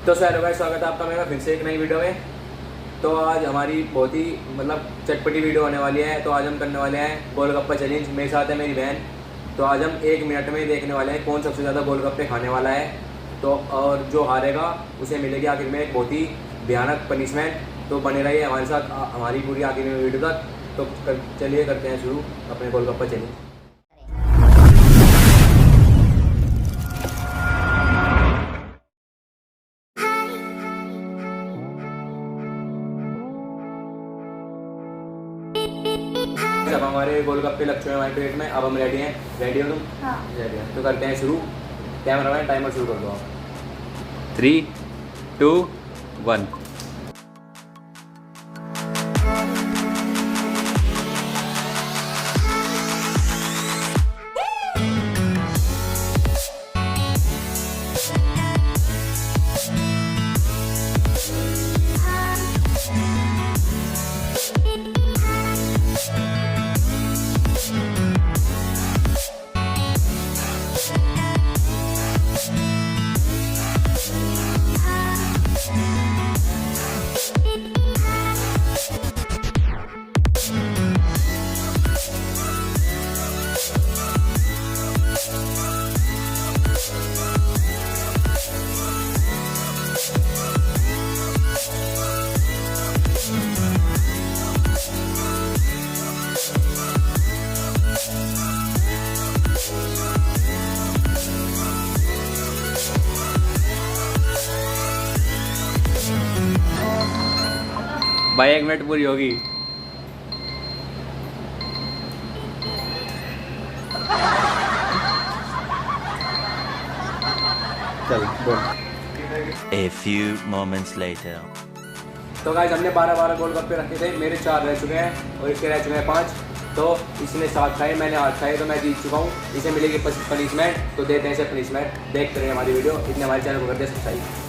तो hello guys, स्वागत है आपका मेरा फिर से एक नई वीडियो में। तो आज हमारी बहुत ही चटपटी वीडियो होने वाली है। तो आज हम करने वाले हैं गोलगप्पा चैलेंज। मेरे साथ है मेरी बहन। तो आज हम 1 मिनट में देखने वाले हैं कौन सबसे ज़्यादा गोलगप्पे खाने वाला है। तो और जो हारेगा उसे मिलेगी आखिर में एक बहुत ही भयानक पनिशमेंट। तो बने रहिए हमारे साथ हमारी पूरी आखिर में वीडियो तक। तो चलिए करते हैं शुरू अपने गोलगप्पा चैलेंज। अब हमारे गोलगप्पे लग चुके हैं हमारे प्लेट में। अब हम रेडी हैं। रेडी हो तुम? हाँ। रेडी हैं। तो करते हैं शुरू। कैमरा मैन टाइमर शुरू कर दो आप। 3, 2, 1। भाई 1 मिनट पूरी होगी। चल बोल। A few moments later. तो गाइस हमने 12 गोलगप्पे रखे थे। मेरे 4 रह चुके हैं और इसके रह चुके हैं 5। तो इसने 7 खाए, मैंने 8 खाए। तो मैं जीत चुका हूँ। इसे मिलेगी पनिशमेंट। तो देते हैं इसे पनिशमेंट। देखते रहिए हमारी वीडियो। इतने हमारे चैनल को कर दे सब्सक्राइब।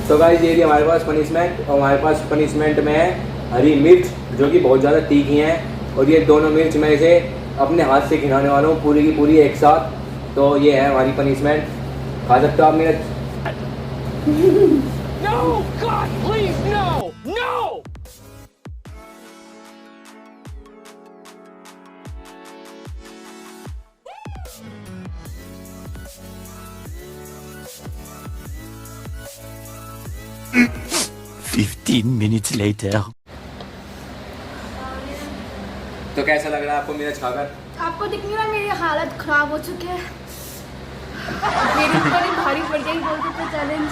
तो गाइस ये हमारे पास पनिशमेंट। और हमारे पास पनिशमेंट में है हरी मिर्च, जो कि बहुत ज़्यादा तीखी हैं। और ये दोनों मिर्च मैं इसे अपने हाथ से खिलाने वाला हूँ पूरी की पूरी एक साथ। तो ये है हमारी पनिशमेंट। खा सकते हो आप मिर्च? No! God, please, no! No! Minutes later. तो कैसा लग रहा है आपको मिर्च खाकर? आपको दिख नहीं रहा मेरी हालत खराब हो चुकी है। मेरी ऊपर ही भारी पड़ गई गोलगप्पे चैलेंज।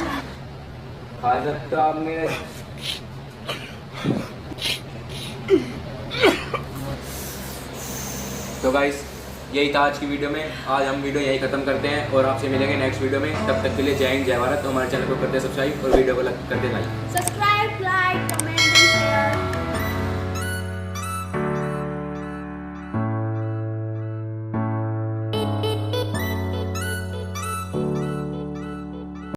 खा सकते हो आप मिर्च? तो गाइस यही था आज की वीडियो में। आज हम वीडियो यही खत्म करते हैं और आपसे मिलेंगे नेक्स्ट वीडियो में। तब तक के लिए जय हिंद, जय भारत। तो हमारे चैनल को करते सब्सक्राइब और वीडियो को करते लाइक। Subscribe, like, comment.